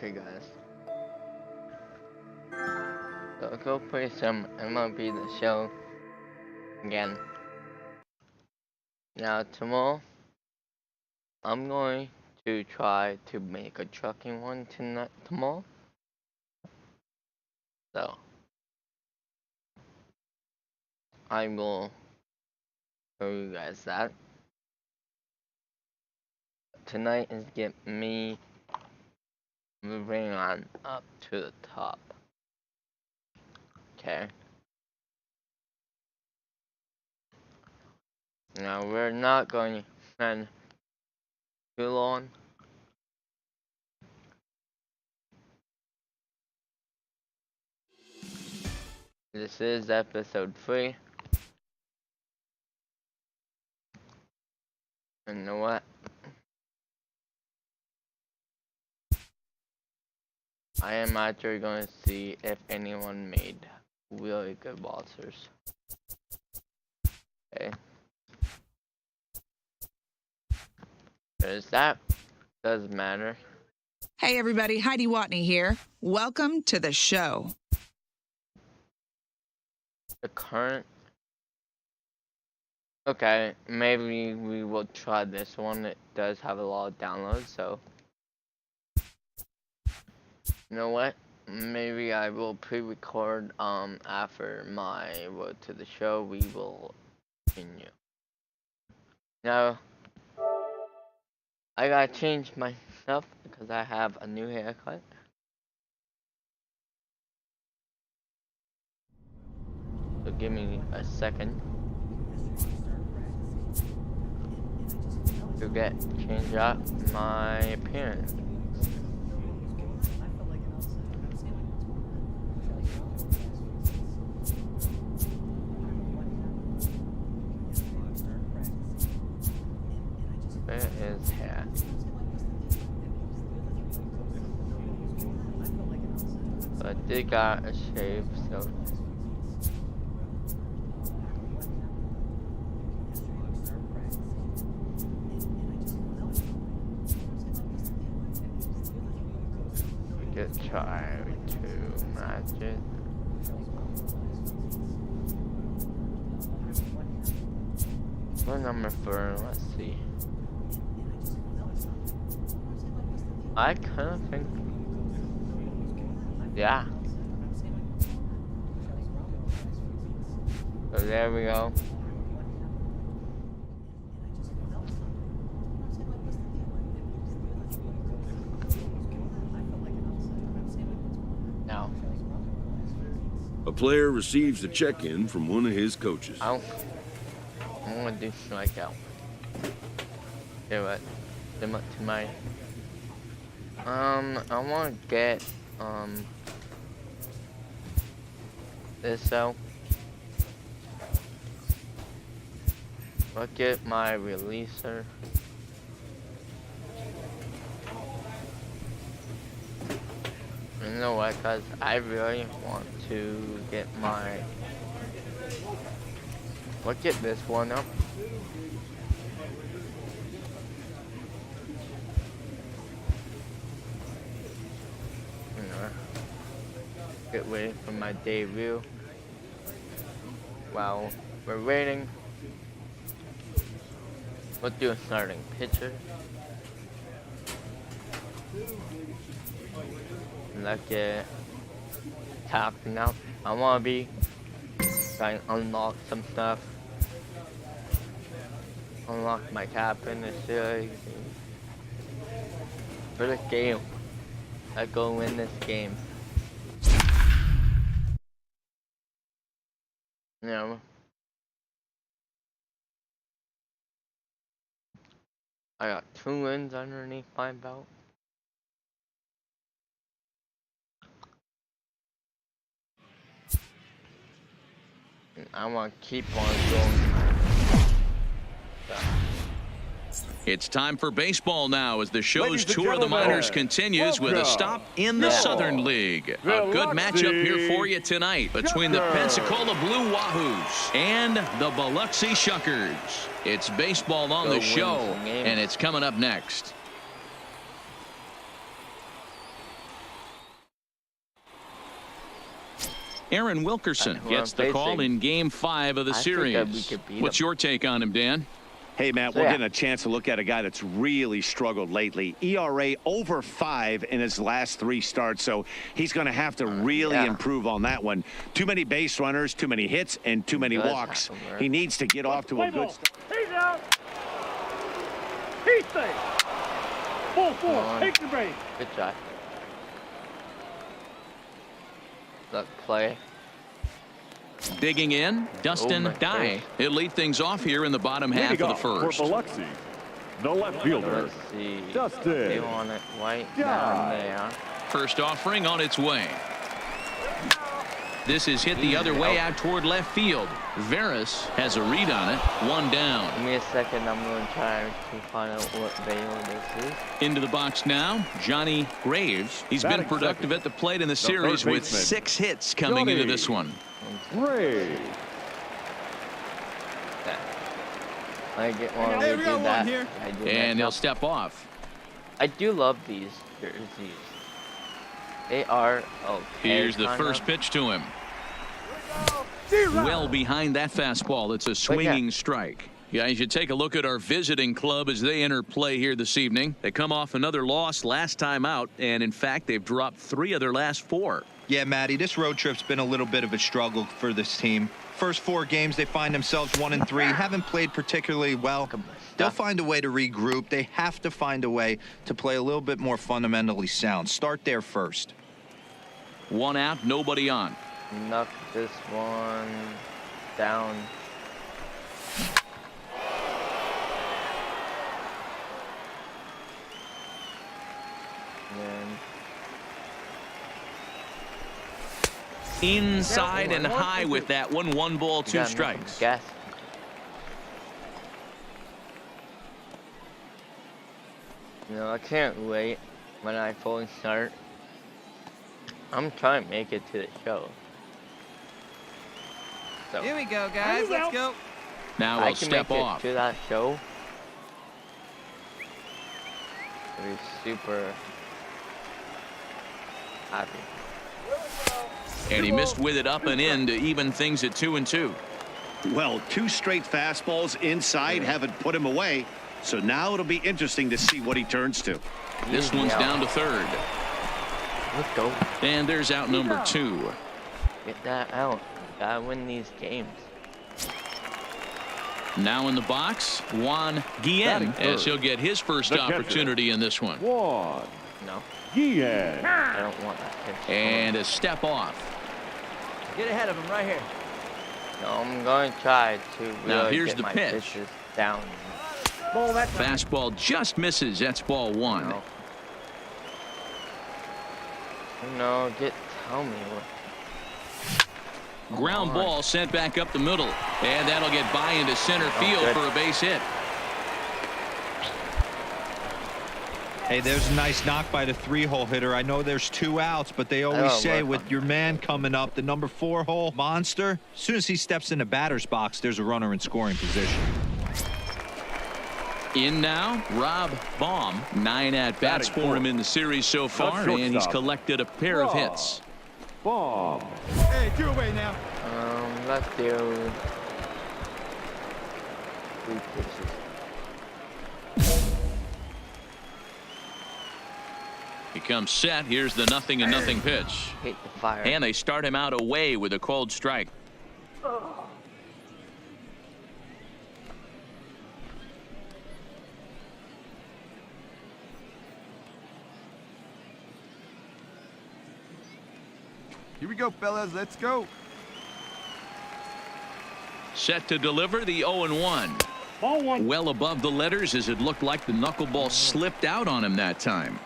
Okay, guys. So go play some MLB The Show again. Now tomorrow, I'm going to try to make a trucking one tomorrow. So I will show you guys that. Tonight is get me moving on up to the top. Okay. Now we're not going to spend too long. This is episode 3. And you know what? I am actually going to see if anyone made really good waltzers. Okay. There's that. Doesn't matter. Hey everybody, Heidi Watney here. Welcome to the show. The current. Okay, maybe we will try this one. It does have a lot of downloads, so. You know what? Maybe I will pre-record after my road to the show. We will continue. Now, I gotta change my stuff because I have a new haircut. So give me a second to change up my appearance. Where is hair? But I did got a shave, so. We could try to match it. What number 4? Let's see. I kind of think, yeah. So there we go. Now, a player receives a check-in from one of his coaches. I'm gonna do strikeout. Okay, what? Them up to my. I want to get, this out. I'll get my releaser. You know what, guys? I really want to get my. Let's get this one up. Get ready for my debut. While we're waiting, we'll do a starting pitcher. Let's get tapping out. I wanna be trying to unlock some stuff. Unlock my captain and shit. For the game. Let's go win this game. No. I got 2 wins underneath my belt. And I want to keep on going. It's time for baseball now as the show's tour of the minors continues with a stop in the Southern League. A good matchup here for you tonight between the Pensacola Blue Wahoos and the Biloxi Shuckers. It's baseball on the show, and it's coming up next. Aaron Wilkerson who gets I'm the call facing. in Game 5 of the I think series. that we could beat What's him. your take on him, Dan? Hey, Matt, So, we're yeah. getting a chance to look at a guy that's really struggled lately. ERA over 5 in his last 3 starts, so he's going to have to really yeah. improve on that one. Too many base runners, too many hits, and too many does walks. have to work. He needs to get off to a good start. He's out. He's safe. Full Come on. force. Take the base. Good try. Luck play. Digging in, Dustin my Dye. gosh. He'll lead things off here in the bottom half of the first. For Biloxi, the left fielder. Let's see. Dustin They want it white down there. First offering on its way. This is hit the other way out toward left field. Veras has a read on it. 1 down. Give me a second. I'm going to try to find out what Baylor this is. Into the box now, Johnny Graves. He's been Batting productive second. at the plate in the third series with baseman. 6 hits coming Johnny. into this one. Ray. I get one. Hey, We we do got that. one here. I do And that. he'll step off. I do love these jerseys. They are okay. Here's the kinda. first pitch to him. Well behind that fastball. It's a swinging strike. Guys, you take a look at our visiting club as they enter play here this evening. They come off another loss last time out, and in fact, they've dropped 3 of their last 4. Yeah, Matty, this road trip's been a little bit of a struggle for this team. First 4 games, they find themselves 1-3, haven't played particularly well. They'll find a way to regroup. They have to find a way to play a little bit more fundamentally sound. Start there first. 1 out, nobody on. Knock this one down. And Inside and high with that one. 1 ball, 2 strikes. Gas. You know, I can't wait when I fully start. I'm trying to make it to the show. So Here we go, guys. Let's go. Now I we'll can step make off. it to that show. We're super happy. And he missed with it up and in to even things at 2-2. Well, 2 straight fastballs inside haven't put him away. So now it'll be interesting to see what he turns to. This one's Yeah. down to third. Let's go. And there's out number 2. Get that out. Gotta win these games. Now in the box, Juan Guillen, Batting as third. he'll get his first The catcher. opportunity in this one. One. No, Guillen. I don't want that pitch. And a step off. Get ahead of him right here. No, I'm going to try to really Now here's get the my pitch. pitches down. Ball that time. Fastball just misses. That's ball 1. No. No, tell me what. Ground ball sent back up the middle. And that'll get by into center field good. for a base hit. Hey, there's a nice knock by the 3-hole hitter. I know there's 2 outs, but they always don't say work with on your man coming up, the number 4-hole monster, as soon as he steps in the batter's box, there's a runner in scoring position. In now, Rob Baum. 9 at-bats Batting for him fourth. in the series so far, and he's shortstop. collected a pair of hits. Bomb. Hey, get away now. Let's do 3 pitches. He comes set. Here's the 0-0 pitch. Hate the fire. And they start him out away with a cold strike. Here we go, fellas. Let's go. Set to deliver the 0-1. Ball 1. Well above the letters as it looked like the knuckleball slipped out on him that time.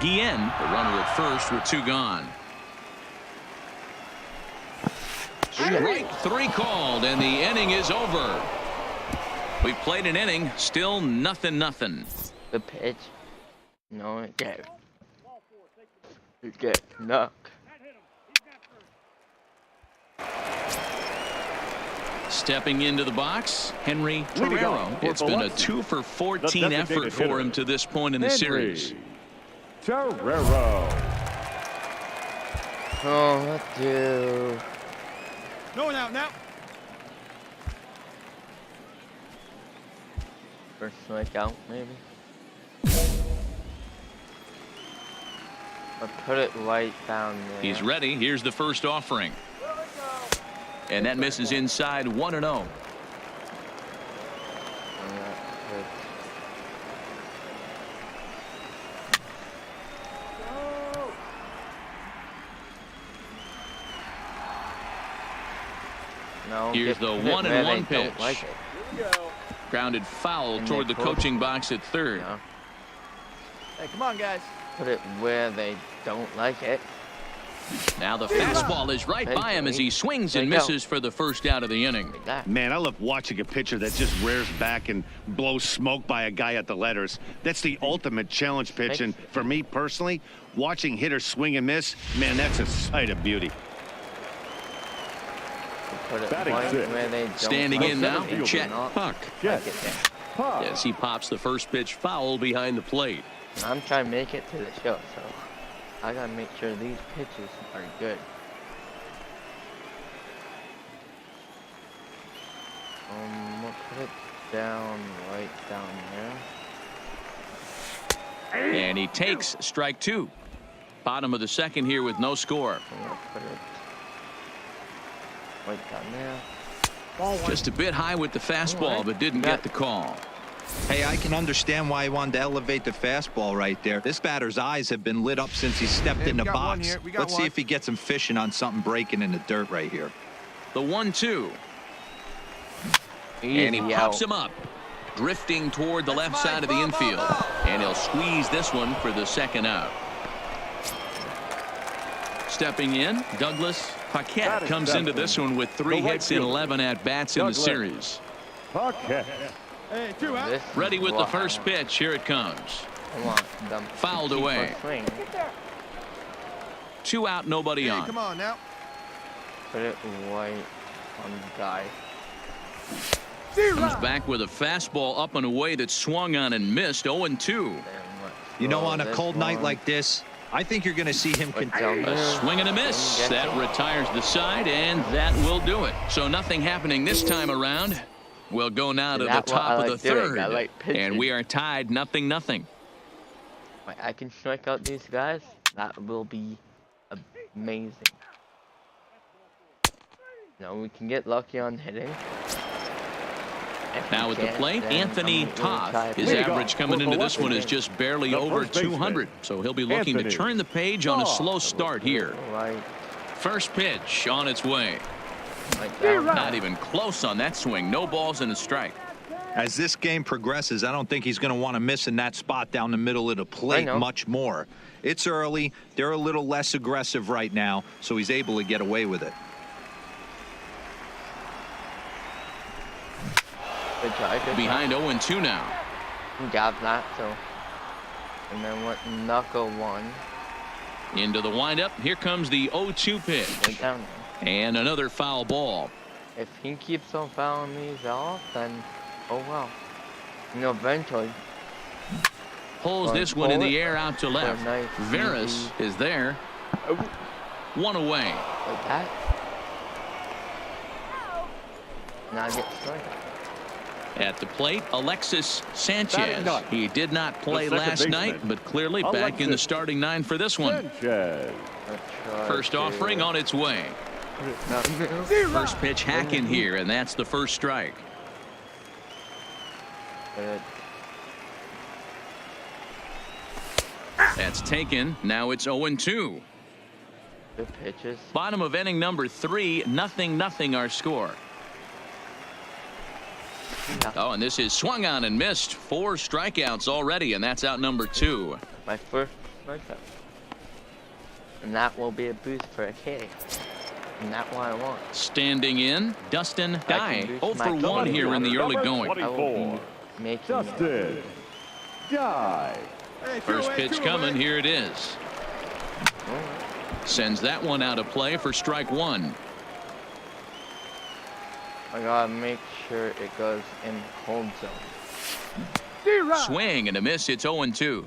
Guillen, the runner at first with 2 gone. Strike 3 called, and the inning is over. We played an inning, still 0-0. The pitch. No, it get. It get knocked. Stepping into the box, Henry Torrero. It's been a 2 for 14 effort for him to this point in the series. Torrero. Oh, let's do. No one out now. First strike out, maybe. Or put it right down there. He's ready. Here's the first offering. And that misses inside 1-0. No, Here's the 1-1 pitch. Like Grounded foul And toward they the close. coaching box at third. Yeah. Hey, come on, guys. Put it where they don't like it. Now the fastball is right by him as he swings and There you go. misses for the first out of the inning. Like that. Man, I love watching a pitcher that just rears back and blows smoke by a guy at the letters. That's the ultimate challenge pitch. And for me personally, watching hitters swing and miss, man, that's a sight of beauty. Put it Batting right six. where they don't Standing like in it. now, They Chet do not Puck. like it there. Puck. As he pops the first pitch foul behind the plate. I'm trying to make it to the show, so I gotta make sure these pitches are good. We'll put it down right down there. And he takes strike 2. Bottom of the second here with no score. We'll put it right down there. Just a bit high with the fastball, but didn't get the call. Hey, I can understand why he wanted to elevate the fastball right there. This batter's eyes have been lit up since he stepped Hey, in we the got one box. here. We got Let's see one. if he gets him fishing on something breaking in the dirt right here. The 1-2. Easy And he out. pops him up. Drifting toward the left side of the infield. And he'll squeeze this one for the second out. Stepping in, Douglas Paquette comes into this one with 3 hits in 11 at-bats in the series. Paquette. Hey, 2 out. This Ready is with the what first pitch. Here it comes. I want them to Fouled keep on away. swinging. 2 out, nobody Hey, on. come on now. Put it right on the guy. Comes back with a fastball up and away that swung on and missed. 0-2. Then let's You know, throw on a this cold night one like this, I think you're going to see him right continue. down A there. swing and a miss. Get That it. retires the side, and that will do it. So nothing happening this time around. We'll go now to the That's what top I of like the doing. third. I like pitching. And we are tied 0-0. Like, I can strike out these guys. That will be amazing. Now we can get lucky on hitting. If Now we at the can't, plate, then Anthony I'm gonna really try Toth. His to- average coming into this one is just barely The over first baseman, 200. So he'll be looking to Anthony turn the page on a Toth. slow start here. Right, First pitch on its way. right down. Not even close on that swing. No balls and a strike. As this game progresses, I don't think he's going to want to miss in that spot down the middle of the plate know. much more. It's early. They're a little less aggressive right now, so he's able to get away with it. Good try, good Behind 0-2 now. try. Got that, so. And then what? Knuckle one. Into the windup. Here comes the 0-2 pitch. Right down there. And another foul ball. If he keeps on fouling these off, then oh well. You know, eventually. Pulls Or this one in pull the it air out to for a left. nice, Veras easy- is there. One away. Like that. Now get straight. At the plate, Alexis Batting Sanchez. ninth. He did not play second last baseman, night, but clearly back in the Alexis starting 9 for this one. Sanchez. Let's try First to offering on its way. put it down there. First pitch hacking here, and that's the first strike. Good. That's taken. Now it's 0-2. Good pitches. Bottom of inning number 3, 0-0 our score. Yeah. Oh, and this is swung on and missed. 4 strikeouts already, and that's out number 2. My first strikeout. And that will be a boost for a K. And that's what I want. Standing in, Dustin Guy. boost 0 my for 1 company. here in the early Number going. I will 24. be making Dustin Guy. Hey, 2 First away, pitch 2 coming. away. Here it is. Sends that one out of play for strike 1. I gotta make sure it goes in cold zone. Swing and a miss. It's 0-2.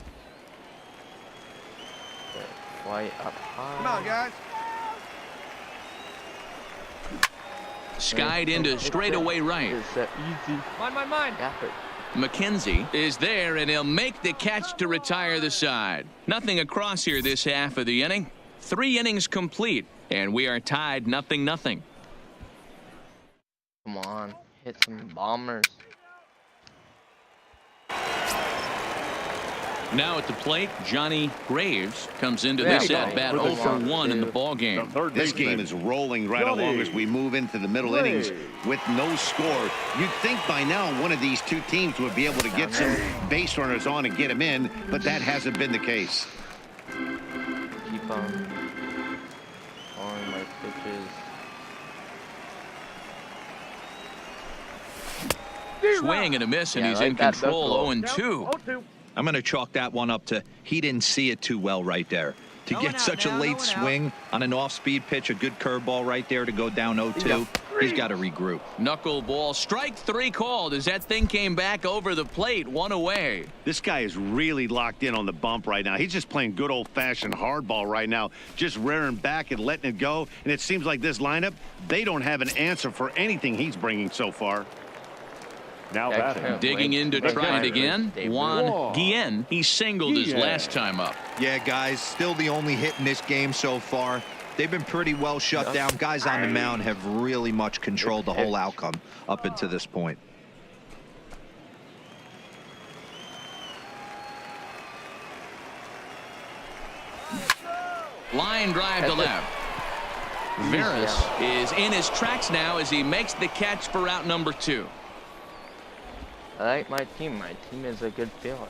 Fly up high. Come on, guys. Skied into straightaway right. It's easy. Mine. Effort. McKenzie is there, and he'll make the catch to retire the side. Nothing across here this half of the inning. 3 innings complete, and we are tied 0-0. Come on, hit some bombers. Now at the plate, Johnny Graves comes into this at-bat 0 for 1 in the ballgame. This game is rolling right along as we move into the middle innings with no score. You'd think by now one of these two teams would be able to get some base runners on and get them in, but that hasn't been the case. Keep on my pitches. Swing and a miss, and Yeah, he's like in that. control. That's 0-2. I'm going to chalk that one up to he didn't see it too well right there. To get such a late swing on an off-speed pitch, a good curveball right there to go down 0-2, he's got to regroup. Knuckleball, strike 3 called as that thing came back over the plate, 1 away. This guy is really locked in on the bump right now. He's just playing good old-fashioned hardball right now, just rearing back and letting it go. And it seems like this lineup, they don't have an answer for anything he's bringing so far. Now batting. Digging in to try it again, Juan Guillen. He singled his last time up. Yeah, guys, still the only hit in this game so far. They've been pretty well shut down. Guys on the mound have really much controlled the whole outcome up until this point. Line drive to left. Veras is in his tracks now as he makes the catch for out number 2. I like my team. My team is a good fielder.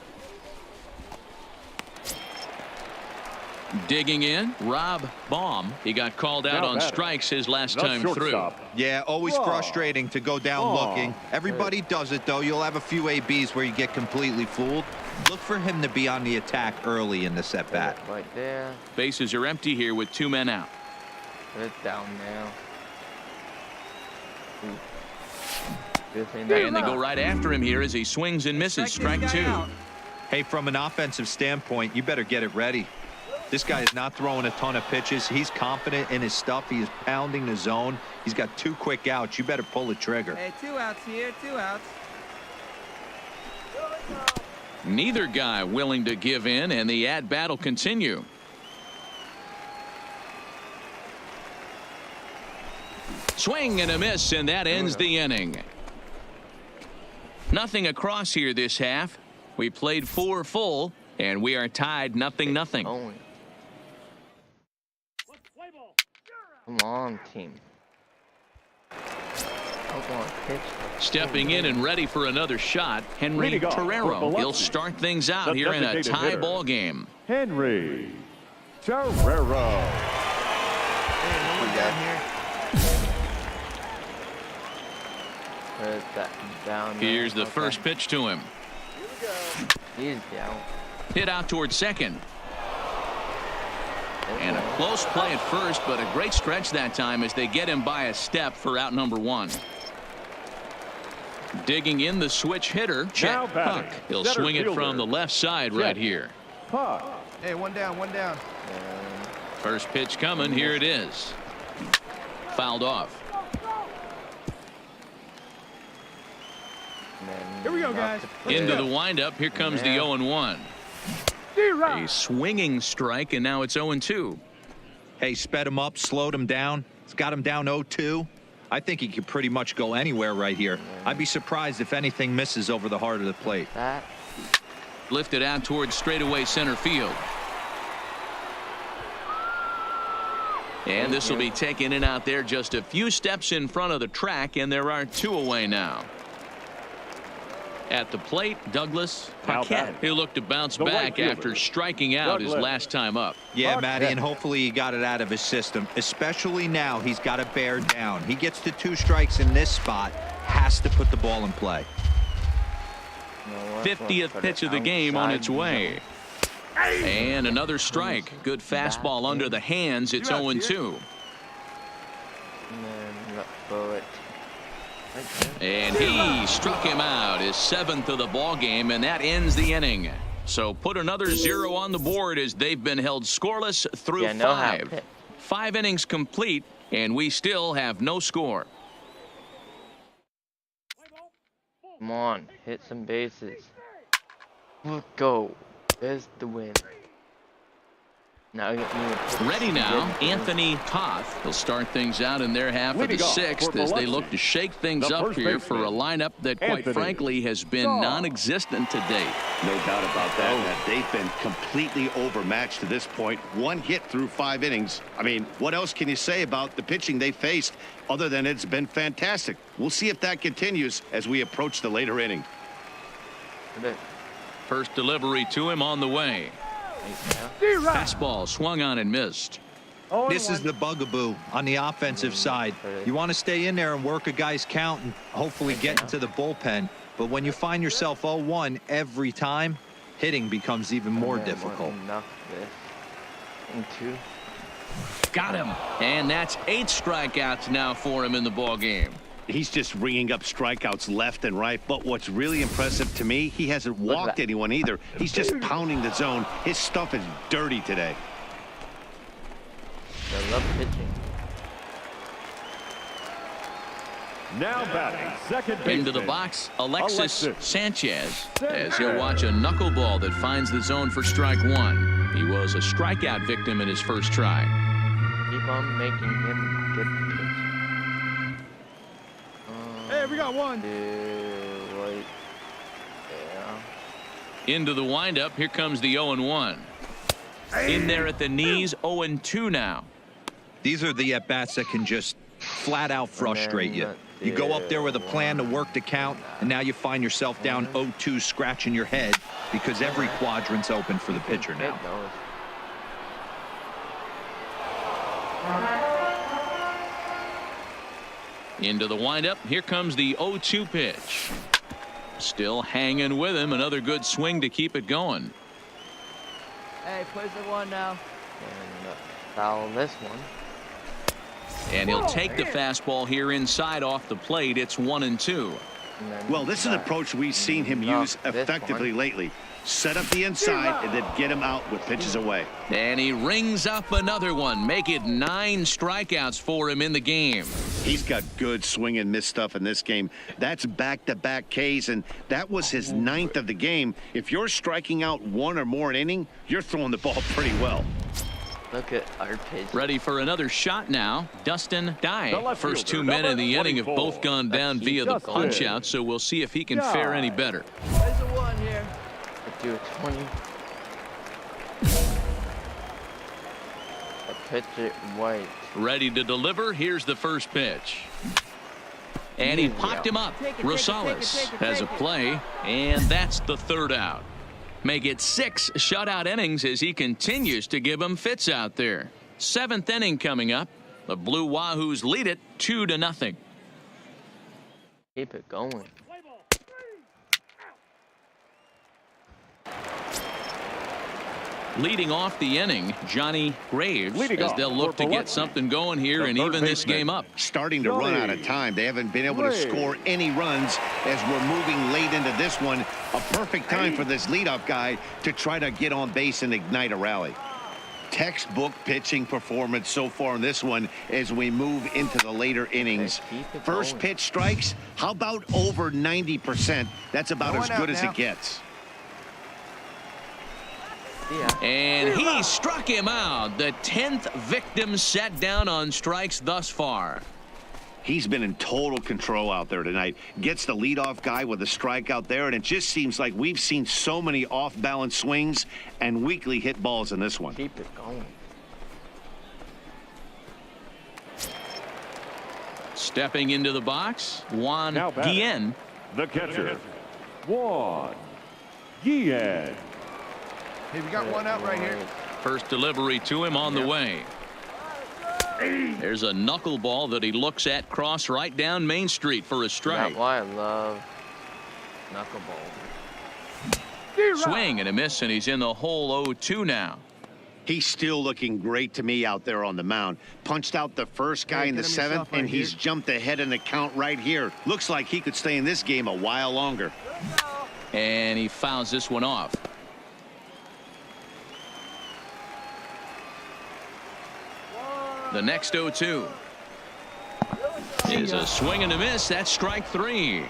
Digging in, Rob Baum. He got called out on strikes his last time through. Yeah, always frustrating to go down looking. Everybody does it, though. You'll have a few ABs where you get completely fooled. Look for him to be on the attack early in the at-bat. Right there. Bases are empty here with 2 men out. Put it down now. And they go right after him here as he swings and misses. Strike 2. Hey, from an offensive standpoint, you better get it ready. This guy is not throwing a ton of pitches. He's confident in his stuff. He is pounding the zone. He's got 2 quick outs. You better pull the trigger. Hey, 2 outs here, 2 outs. Neither guy willing to give in, and the at-bat will continue. Swing and a miss, and that ends the inning. Nothing across here this half. We played 4 full, and we are tied 0-0. Only. Come on, team. Come on, pitch. Stepping in and ready for another shot, Henry Terrero. He'll start things out here in a tie ball game. Henry Terrero. Put that down. Here's the first pitch to him. He's down. Hit out towards second. And a close play at first, but a great stretch that time as they get him by a step for out number 1. Digging in the switch hitter, Chet Puck. He'll swing it from the left side right here. Puck. Hey, 1 down, 1 down. First pitch coming. Here it is. Fouled off. Here we go, guys. Into the windup. Here comes the 0-1. A swinging strike, and now it's 0-2. Hey, sped him up, slowed him down. It's got him down 0-2. I think he could pretty much go anywhere right here. I'd be surprised if anything misses over the heart of the plate. That. Lifted out towards straightaway center field. And this will be taken in out there just a few steps in front of the track, and there are 2 away now. At the plate, Douglas Paquette. He'll look to bounce back after striking out his last time up. Yeah, Matty, and hopefully he got it out of his system. Especially now, he's got to bear down. He gets to 2 strikes in this spot, has to put the ball in play. 50th pitch of the game on its way. And another strike. Good fastball under the hands. It's 0-2. And he struck him out, his 7th of the ball game, and that ends the inning. So put another 0 on the board as they've been held scoreless through 5. 5 innings complete, and we still have no score. Come on, hit some bases. Let's go. There's the win. Now ready now, Anthony Toth. He'll start things out in their half of the 6th as they look to shake things up here for a lineup that, quite frankly, has been non-existent to date. No doubt about that. They've been completely overmatched to this point. 1 hit through 5 innings. I mean, what else can you say about the pitching they faced other than it's been fantastic? We'll see if that continues as we approach the later inning. First delivery to him on the way. Fastball swung on and missed. This is the bugaboo on the offensive side. You want to stay in there and work a guy's count and hopefully get into the bullpen. But when you find yourself 0-1 every time, hitting becomes even more difficult. Got him. And that's 8 strikeouts now for him in the ball game. He's just ringing up strikeouts left and right. But what's really impressive to me, he hasn't walked anyone either. He's just pounding the zone. His stuff is dirty today. I love pitching. Now batting, second baseman. Into the box, Alexis Sanchez, as he'll watch a knuckleball that finds the zone for strike 1. He was a strikeout victim in his first try. Keep on making him get the pitch. Hey, we got one. Into the windup, here comes the 0-1. In there at the knees, 0-2 now. These are the at-bats that can just flat out frustrate you. You go up there with a plan to work the count, and now you find yourself down 0-2 scratching your head because every quadrant's open for the pitcher now. Into the windup, here comes the 0-2 pitch. Still hanging with him, another good swing to keep it going. Hey, place the 1 now. And foul this one. And he'll take the fastball here inside off the plate. It's 1-2. Well, this is an approach we've seen him use effectively lately. Set up the inside and then get him out with pitches away. And he rings up another one. Make it 9 strikeouts for him in the game. He's got good swing and miss stuff in this game. That's back-to-back Ks, and that was his 9th of the game. If you're striking out 1 or more an inning, you're throwing the ball pretty well. Look at our pitch. Ready for another shot now. Dustin Dye. First 2 men in the inning have both gone down via the punch-out, so we'll see if he can fare any better. Place the 1 here. Do a 20. Pitch it white. Ready to deliver. Here's the first pitch. And he popped him up. Rosales has a play, and that's the 3rd out. Make it 6 shutout innings as he continues to give him fits out there. 7th inning coming up. The Blue Wahoos lead it 2-0. Keep it going. Leading off the inning, Johnny Graves, as they'll look to get something going here and even this game up. Starting to run out of time. They haven't been able to score any runs as we're moving late into this one. A perfect time for this leadoff guy to try to get on base and ignite a rally. Textbook pitching performance so far in this one as we move into the later innings. First pitch strikes, how about over 90%? That's about as good as it gets. And he struck him out. The 10th victim set down on strikes thus far. He's been in total control out there tonight. Gets the leadoff guy with a strikeout there, and it just seems like we've seen so many off-balance swings and weakly hit balls in this one. Keep it going. Stepping into the box, Juan Guillen. The catcher, Juan Guillen. Hey, we got 1 out right here. First delivery to him on the way. There's a knuckleball that he looks at cross right down Main Street for a strike. That's why I love knuckleball. Swing and a miss, and he's in the hole 0-2 now. He's still looking great to me out there on the mound. Punched out the first guy in the 7th, and he's jumped ahead in the count right here. Looks like he could stay in this game a while longer. And he fouls this one off. The next 0-2 is a swing and a miss. That's strike 3.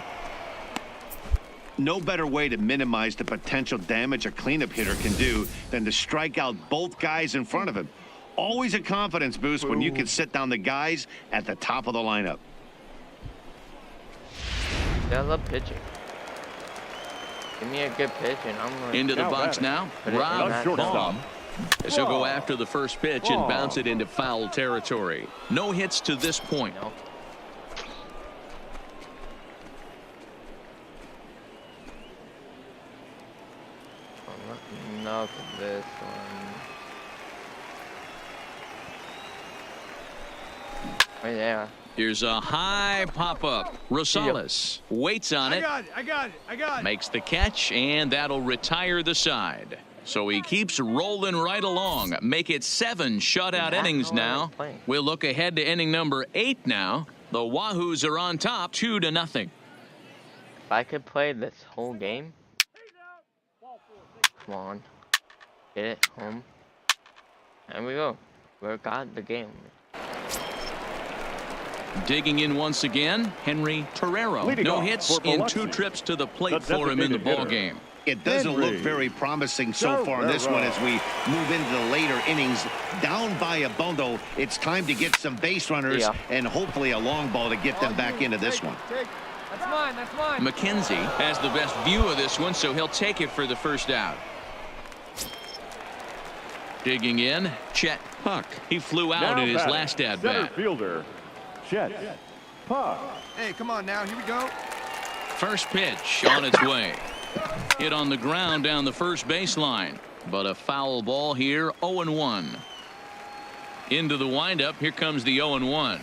No better way to minimize the potential damage a cleanup hitter can do than to strike out both guys in front of him. Always a confidence boost when you can sit down the guys at the top of the lineup. I love pitching. Give me a good pitch and I'm going into the box now. Rob Baum. As he'll go after the first pitch and bounce it into foul territory. No hits to this point. No. Not this one. Oh yeah. Here's a high pop-up. Rosales waits on it. I got it. Makes the catch, and that'll retire the side. So he keeps rolling right along. Make it 7 shutout innings now. We'll look ahead to inning number 8 now. The Wahoos are on top 2-0. If I could play this whole game. Come on. Get it home. And we go. We got the game. Digging in once again, Henry Torrero. No hits in 2 trips to the plate for him in the ball game. It doesn't look very promising so far in this one as we move into the later innings. Down by a bundle, it's time to get some base runners and hopefully a long ball to get them back into this one. That's mine. McKenzie has the best view of this one, so he'll take it for the first out. Digging in, Chet Puck. He flew out in his last at bat. Center fielder, Chet Puck. Hey, come on now. Here we go. First pitch on its way. Hit on the ground down the first baseline, but a foul ball here. 0-1 into the windup. Here comes the 0-1,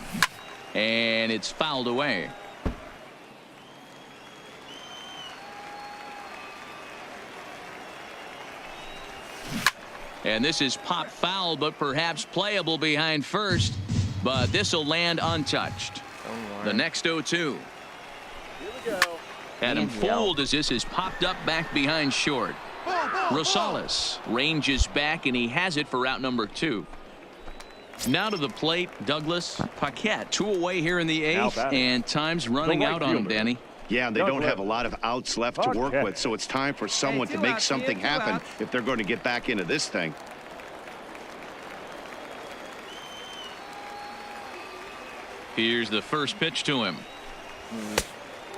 and it's fouled away. And this is pop foul, but perhaps playable behind first, but this will land untouched. The next 0-2. Here we go. Had him fooled as this is popped up back behind short. Rosales ranges back, and he has it for out number 2. Now to the plate, Douglas Paquette. 2 away here in the 8th, and time's running out on him, Danny. Yeah, and they don't have a lot of outs left to work with, so it's time for someone to make something happen if they're going to get back into this thing. Here's the first pitch to him.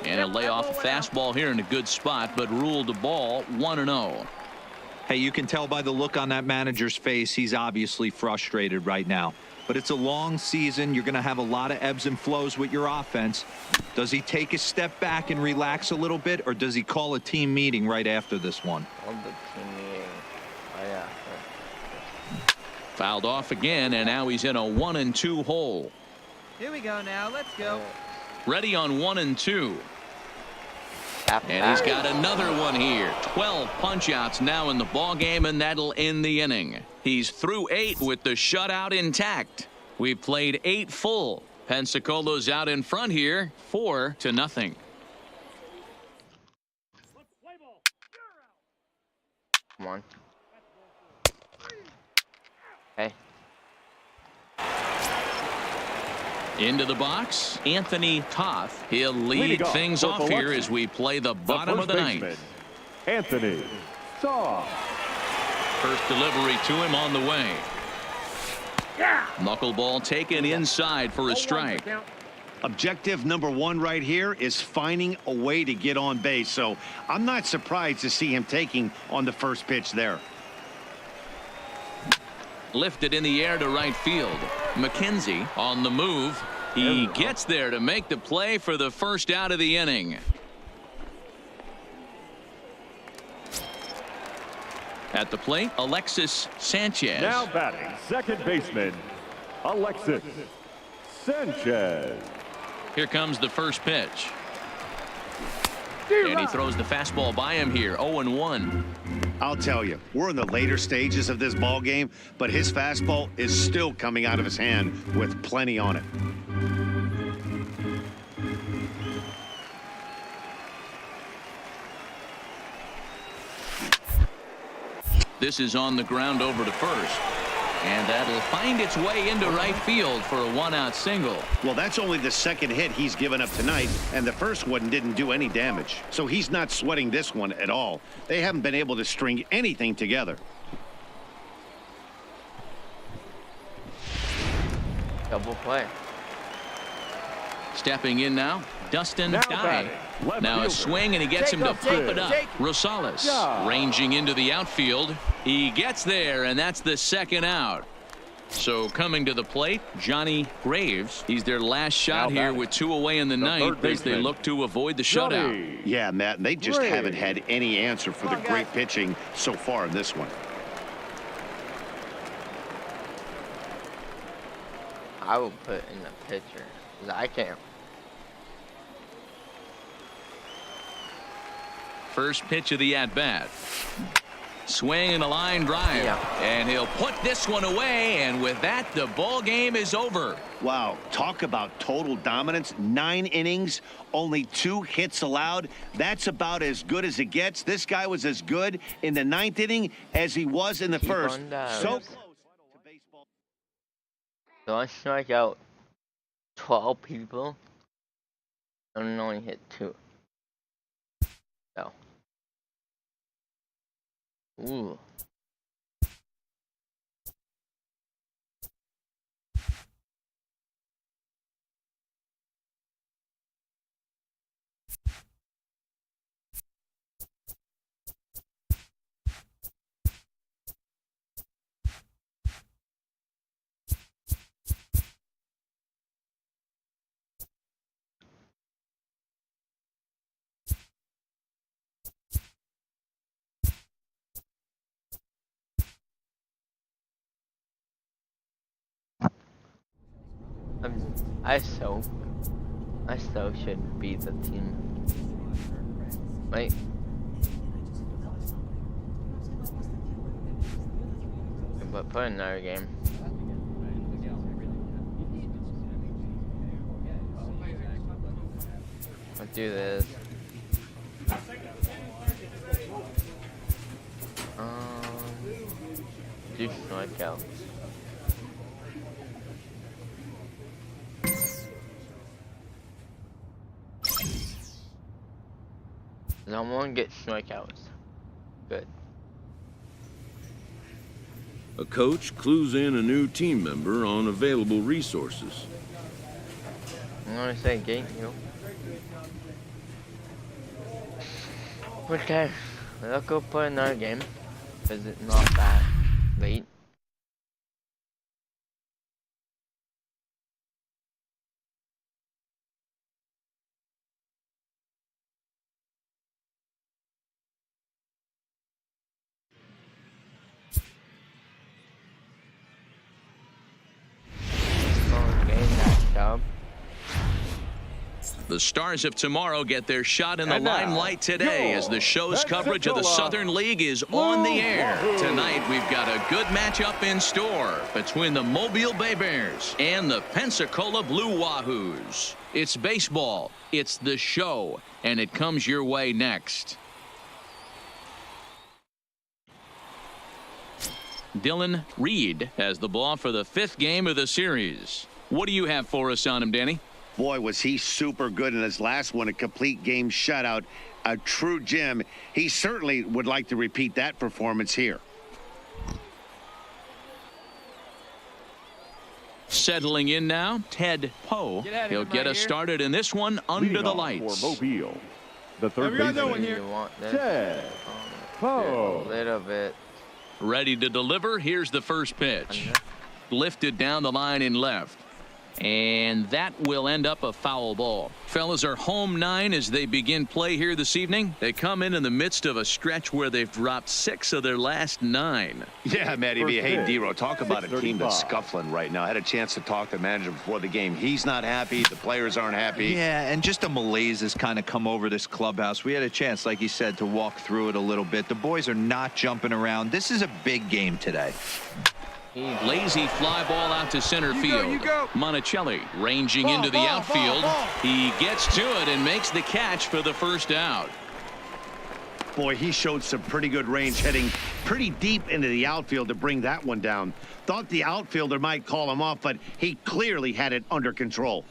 And a layoff fastball here in a good spot, but ruled the ball 1-0. Hey, you can tell by the look on that manager's face, he's obviously frustrated right now. But it's a long season. You're going to have a lot of ebbs and flows with your offense. Does he take a step back and relax a little bit, or does he call a team meeting right after this one? Fouled off again, and now he's in a 1-2 hole. Here we go now. Let's go. Ready on 1-2. And he's got another one here. 12 punch-outs now in the ball game, and that'll end the inning. He's through 8 with the shutout intact. We've played 8 full. Pensacolo's out in front here, 4-0. Come on. Hey. Into the box, Anthony Toth. He'll lead things off here as we play the bottom of the ninth. Anthony Toth. First delivery to him on the way. Knuckleball taken inside for a strike. Objective number 1 right here is finding a way to get on base, so I'm not surprised to see him taking on the first pitch there. Lifted in the air to right field. McKenzie on the move. He gets there to make the play for the first out of the inning. At the plate, Alexis Sanchez. Now batting, second baseman, Alexis Sanchez. Here comes the first pitch. And he throws the fastball by him here, 0-1. I'll tell you, we're in the later stages of this ball game, but his fastball is still coming out of his hand with plenty on it. This is on the ground over to first. And that'll find its way into right field for a one-out single. Well, that's only the second hit he's given up tonight, and the first one didn't do any damage. So he's not sweating this one at all. They haven't been able to string anything together. Double play. Stepping in now, Dustin Dye. Now a swing, and he gets him to pop it up. Rosales ranging into the outfield. He gets there, and that's the second out. So coming to the plate, Johnny Graves. He's their last shot here with 2 away in the ninth as they look to avoid the shutout. Yeah, Matt, and they just haven't had any answer for the great pitching so far in this one. I will put in the pitcher, 'cause I can't. First pitch of the at-bat. Swing and a line drive. And he'll put this one away, and with that, the ball game is over. Wow, talk about total dominance. 9 innings, only 2 hits allowed. That's about as good as it gets. This guy was as good in the 9th inning as he was in the first. So close to baseball. So I strike out 12 people and only hit 2. So. Ooh. I so should beat the team. Wait. But put another game. Let's do this. Do strikeouts. Someone get strikeouts. Good. A coach clues in a new team member on available resources. I'm gonna say gate you. Okay, let's go play another game. Cause it's not that late. The Stars of tomorrow get their shot in the limelight today as the show's coverage of the Southern League is on the air. Tonight we've got a good matchup in store between the Mobile Bay Bears and the Pensacola Blue Wahoos. It's baseball, it's the show, and it comes your way next. Dylan Reed has the ball for the 5th game of the series. What do you have for us on him, Danny? Boy, was he super good in his last one, a complete game shutout, a true gem. He certainly would like to repeat that performance here. Settling in now, Ted Poe. He'll get us started in this one under the lights. For Mobile, the third baseman, Ted Poe. A little bit. Ready to deliver. Here's the first pitch. Lifted down the line in left. And that will end up a foul ball. Fellas are home 9 as they begin play here this evening. They come in the midst of a stretch where they've dropped 6 of their last 9. Yeah, Matty B. Hey, First D-Ro, talk about a team that's 6:35. scuffling right now. I had a chance to talk to the manager before the game. He's not happy. The players aren't happy. Yeah, and just a malaise has kind of come over this clubhouse. We had a chance, like you said, to walk through it a little bit. The boys are not jumping around. This is a big game today. Lazy fly ball out to center field. You go. Monticelli ranging into the outfield. He gets to it and makes the catch for the first out. Boy, he showed some pretty good range heading pretty deep into the outfield to bring that one down. Thought the outfielder might call him off, but he clearly had it under control.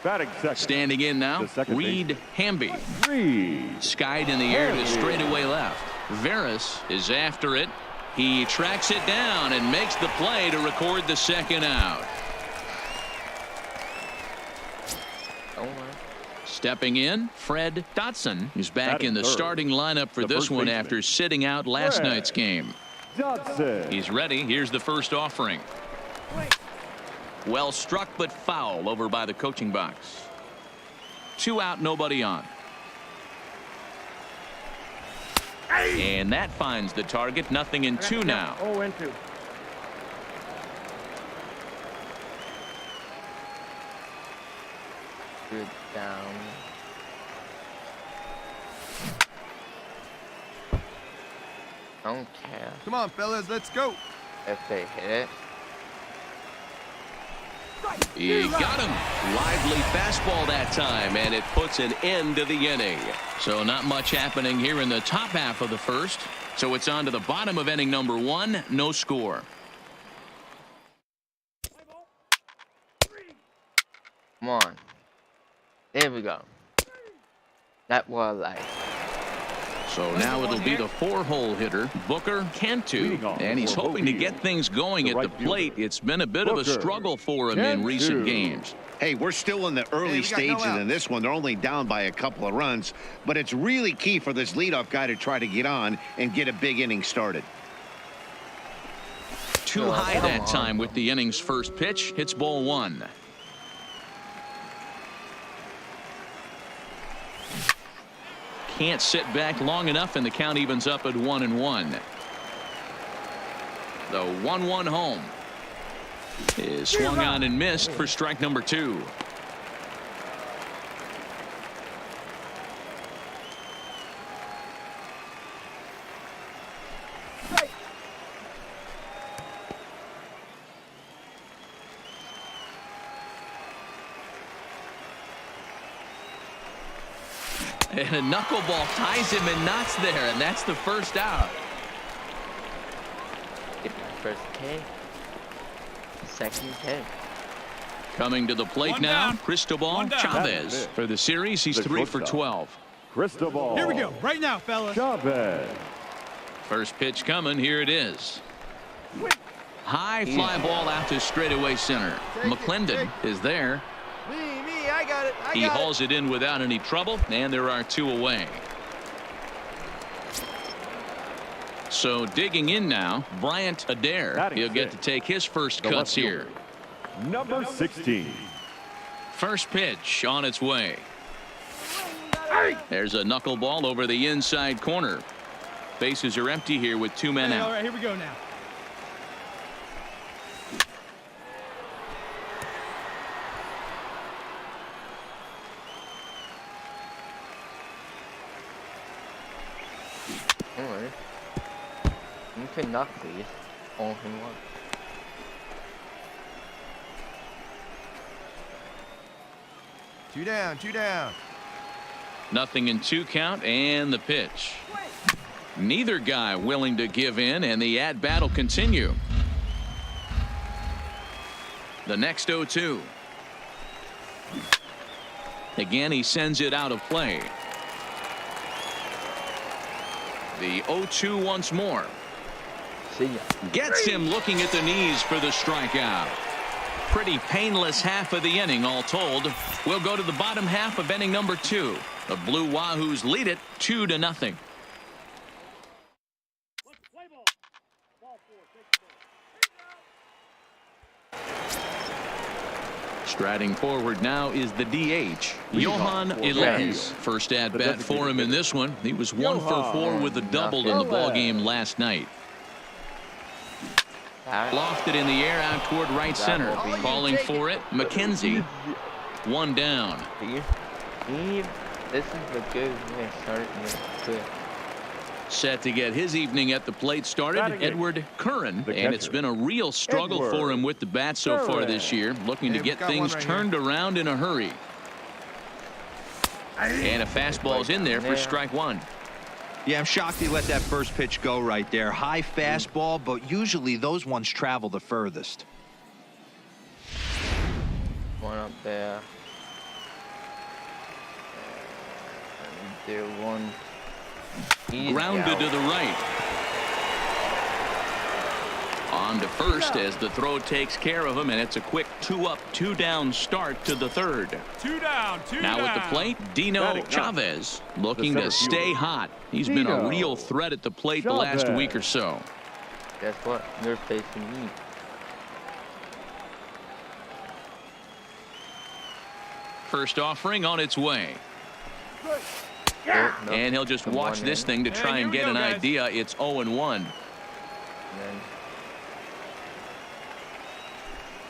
Batting second. Standing in now, The second Reed Hamby. Reed. Skied in the air to straightaway left. Veras is after it. He tracks it down and makes the play to record the second out. Stepping in, Fred Dotson is back Batting in the third. starting lineup for The this first one baseman. after sitting out last Fred night's game. Dotson. He's ready. Here's the first offering. Well struck but foul over by the coaching box. 2 out, nobody on. And that finds the target. Nothing in 2 now. Good down. Don't care Come on, fellas, let's go. if they hit it. He got him. Lively fastball that time, and it puts an end to the inning. So not much happening here in the top half of the first. So it's on to the bottom of inning number 1. No score. Come on. There we go. That was like. So now it'll be the 4-hole hitter, Booker Cantu, Leading off and he's for hoping to O'Neill. get things going The at the right fielder. plate. It's been a bit of a Booker struggle for him in recent Cantu. games. Hey, we're still in the early we got no stages outs. in this one. They're only down by a couple of runs, but it's really key for this leadoff guy to try to get on and get a big inning started. Too high that time with the inning's first pitch. Hits ball 1. Can't sit back long enough, and the count evens up at 1-1. The 1-1 home is swung on and missed for strike number 2. And a knuckleball ties him in knots there, and that's the first out. Get my first K. Second K. Coming to the plate One now, down. Cristobal One down. Chavez. For the series, he's The 3 for shortstop. 12. Cristobal. Here we go. Right now, fellas. Chavez. First pitch coming. Here it is. High fly ball out to straightaway center. McClendon is there. Me, I got it. He hauls it in without any trouble, and there are 2 away. So digging in now, Bryant Adair. Batting He'll get to sixth. take his first The cuts left here. fielder. Number 16. First pitch on its way. There's a knuckleball over the inside corner. Bases are empty here with 2 men All out. right, here we go now. Alright. You can knock these all in one. Two down, two down. Nothing in 2 count, and the pitch. Neither guy willing to give in, and the at-bat will continue. The next 0-2. Again, he sends it out of play. The 0-2 once more. See ya. Gets him looking at the knees for the strikeout. Pretty painless half of the inning, all told. We'll go to the bottom half of inning number 2. The Blue Wahoos lead it 2-0. Striding forward now is the DH, Johan Iles. First at bat for him in this one. He was 1 for 4 with a double in the ball game last night. Lofted in the air out toward right center. Calling for it, McKenzie. 1 down. This is a good way to start it. Set to get his evening at the plate started, Edward Curran, and it's been a real struggle for him with the bat so far this year, looking to get things turned around in a hurry. And a fastball's in there for strike 1. Yeah, I'm shocked he let that first pitch go right there. High fastball, but usually those ones travel the furthest. One up there. There one. Grounded to the right. On to first as the throw takes care of him, and it's a quick 2-up, 2-down start to the third. 2 down, 2 now down. at the plate, Dino Chavez looking to stay hot. He's been a real threat at the plate the last week or so. Guess what? You're facing me. First offering on its way. No. And he'll just watch this thing to try and get an idea. It's 0-1.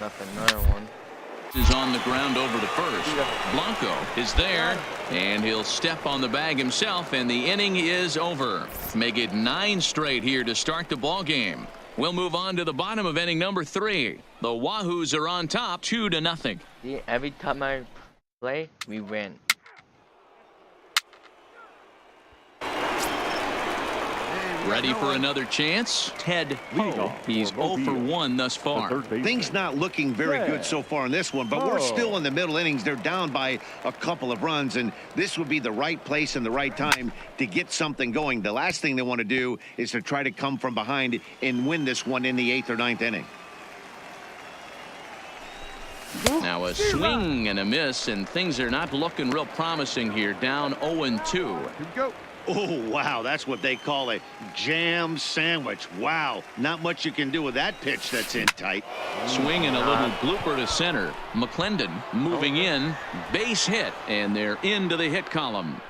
Nothing, another one. Is on the ground over to first. Blanco is there, and he'll step on the bag himself, and the inning is over. Make it 9 straight here to start the ball game. We'll move on to the bottom of inning number 3. The Wahoos are on top, 2-0. See, every time I play, we win. Ready for another chance? Ted Ho. He's 0 for 1 thus far. Things not looking very good so far in this one, but we're still in the middle innings. They're down by a couple of runs, and this would be the right place and the right time to get something going. The last thing they want to do is to try to come from behind and win this one in the 8th or 9th inning. Now a swing and a miss, and things are not looking real promising here. Down 0-2. Here we go. Oh, wow, that's what they call a jam sandwich. Wow, not much you can do with that pitch that's in tight. Swing and a little blooper to center. McClendon moving in, base hit, and they're into the hit column.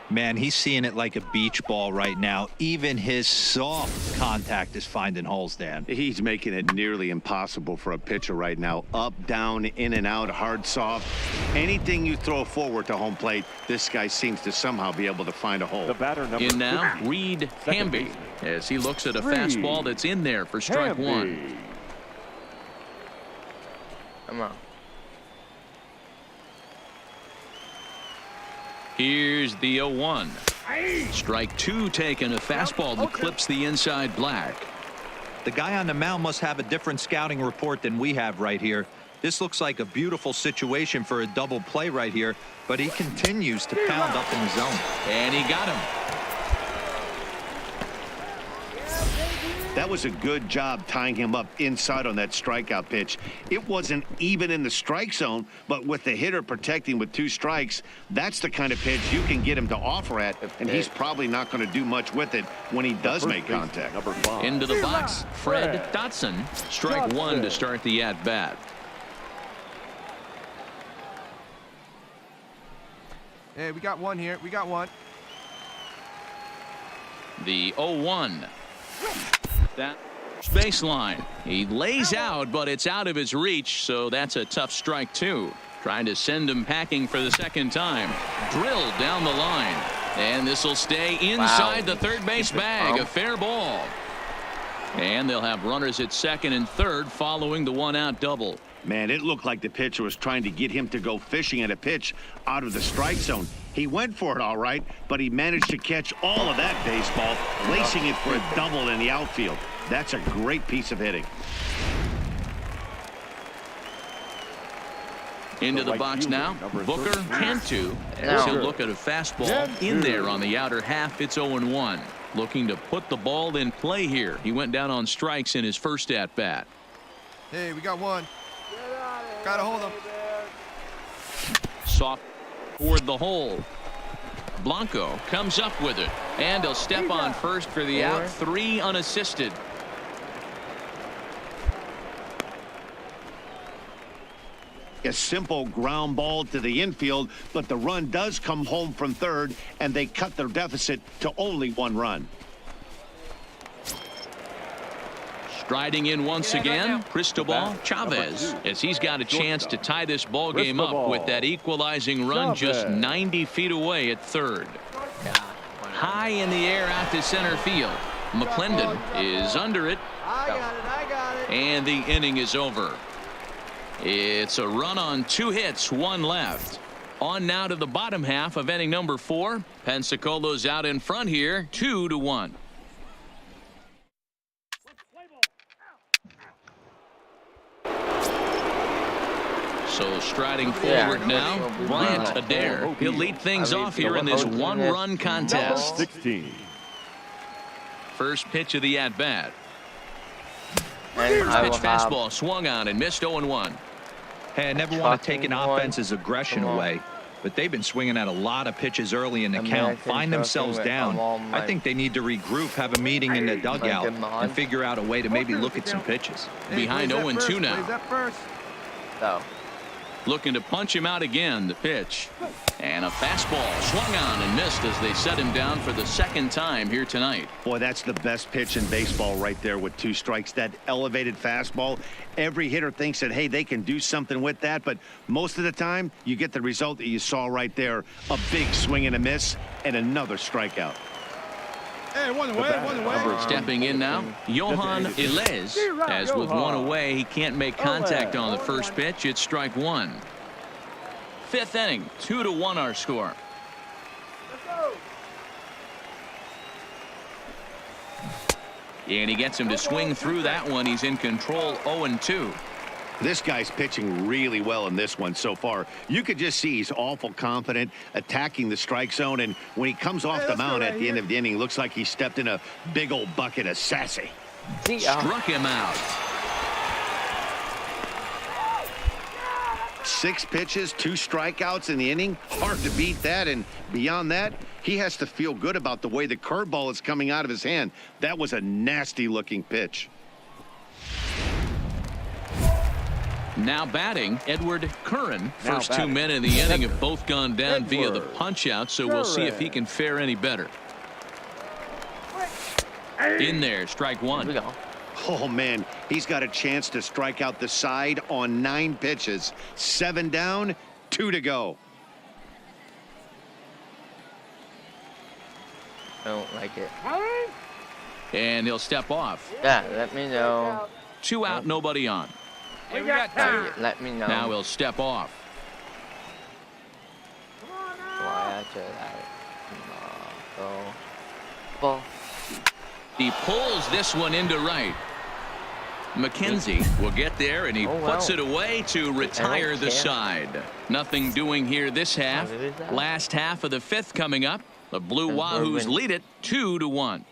Man, he's seeing it like a beach ball right now. Even his soft contact is finding holes, Dan. He's making it nearly impossible for a pitcher right now. Up, down, in and out, hard, soft. Anything you throw forward to home plate, this guy seems to somehow be able to find a hole. The batter number in now, 3, Reed Hamby, as he looks at a fastball that's in there for strike 1. Come on. Here's the 0-1. Strike 2 taken, a fastball that clips the inside black. The guy on the mound must have a different scouting report than we have right here. This looks like a beautiful situation for a double play right here, but he continues to pound up in the zone. And he got him. That was a good job tying him up inside on that strikeout pitch. It wasn't even in the strike zone, but with the hitter protecting with 2 strikes, that's the kind of pitch you can get him to offer at, and he's probably not going to do much with it when he does make contact. Into the box, Fred Dotson. Strike 1 to start the at-bat. Hey, we got one here. We got one. The 0-1. That baseline. He lays out, but it's out of his reach, so that's a tough strike 2. Trying to send him packing for the second time. Drilled down the line. And this will stay inside the third base bag. A fair ball. And they'll have runners at second and third following the 1-out double. Man, it looked like the pitcher was trying to get him to go fishing at a pitch out of the strike zone. He went for it all right, but he managed to catch all of that baseball, lacing it for a double in the outfield. That's a great piece of hitting. Into the box now, Booker Cantu, as he'll look at a fastball in there on the outer half. It's 0-1. Looking to put the ball in play here. He went down on strikes in his first at-bat. Hey, we got one. Gotta hold him. Soft toward the hole. Blanco comes up with it, and he'll step on first for the out. 3 unassisted. . A simple ground ball to the infield, but the run does come home from third, and they cut their deficit to only 1 run. Striding in once again, Cristobal Chavez, as he's got a chance to tie this ball game up with that equalizing run just 90 feet away at third. High in the air out to center field. McClendon is under it. I got it. And the inning is over. It's a run on 2 hits, 1 left. On now to the bottom half of inning number 4. Pensacola's out in front here, 2-1. So striding forward now, Bryant Adair. He'll lead things off here in this 1-run contest. 16. First pitch of the at-bat. And First I pitch will have fastball swung on and missed 0-1. Hey, I never want to take an Fucking offense's aggression Come on. away, but they've been swinging at a lot of pitches early in the count. American Find themselves trucking down. with all my- I think they need to regroup, have a meeting in the dugout, good mod. and figure out a way to maybe look at some pitches. Behind 0-2 now. so. Looking to punch him out again. The pitch. And a fastball swung on and missed as they set him down for the 2nd time here tonight. Boy, that's the best pitch in baseball right there with 2 strikes. That elevated fastball. Every hitter thinks that, hey, they can do something with that. But most of the time, you get the result that you saw right there. A big swing and a miss and another strikeout. Hey, one away. Stepping in now, Johan Ilez. As with 1 away, he can't make contact on the first pitch. It's strike 1. 5th inning, 2-1 our score. And he gets him to swing through that one. He's in control, 0-2. This guy's pitching really well in this one so far. You could just see he's awful confident, attacking the strike zone, and when he comes off the mound at the end of the inning, looks like he stepped in a big old bucket of sassy. Struck him out. 6 pitches, 2 strikeouts in the inning. Hard to beat that, and beyond that, he has to feel good about the way the curveball is coming out of his hand. That was a nasty-looking pitch. Now batting, Edward Curran. First 2 men in the inning have both gone down via the punch-out, so we'll see if he can fare any better. In there, strike 1. Here we go. Oh, man, he's got a chance to strike out the side on 9 pitches. 7 down, 2 to go. I don't like it. And he'll step off. Yeah, let me know. 2 out, nobody on. We got time. Let me know. Now he'll step off. Why I should have go. Ball. He pulls this one into right. McKenzie will get there, and he puts it away to retire the side. Nothing doing here this half. Last half of the 5th coming up. The Blue Wahoos lead it 2-1.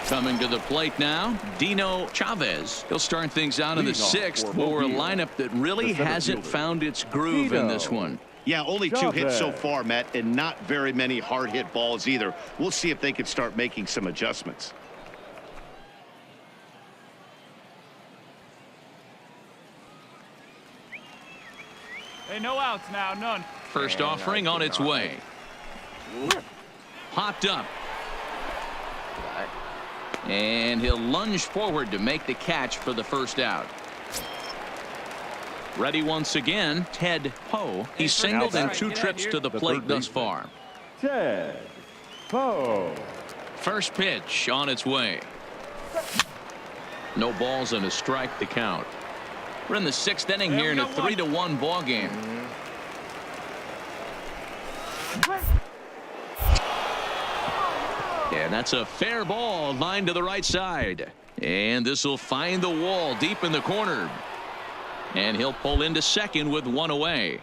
Coming to the plate now, Dino Chavez. He'll start things out in the 6th for a lineup that really hasn't found its groove in this one. Yeah, only 2 hits so far, Matt, and not very many hard hit balls either. We'll see if they can start making some adjustments. Hey, no outs now, none. First offering on its way. Popped up. And he'll lunge forward to make the catch for the first out. Ready once again, Ted Poe. He's singled in 2 trips to the plate thus far. Ted Poe. First pitch on its way. No balls and a strike to count. We're in the 6th inning here in a 3-1 ball game. And that's a fair ball lined to the right side. And this will find the wall deep in the corner. And he'll pull into second with 1 away.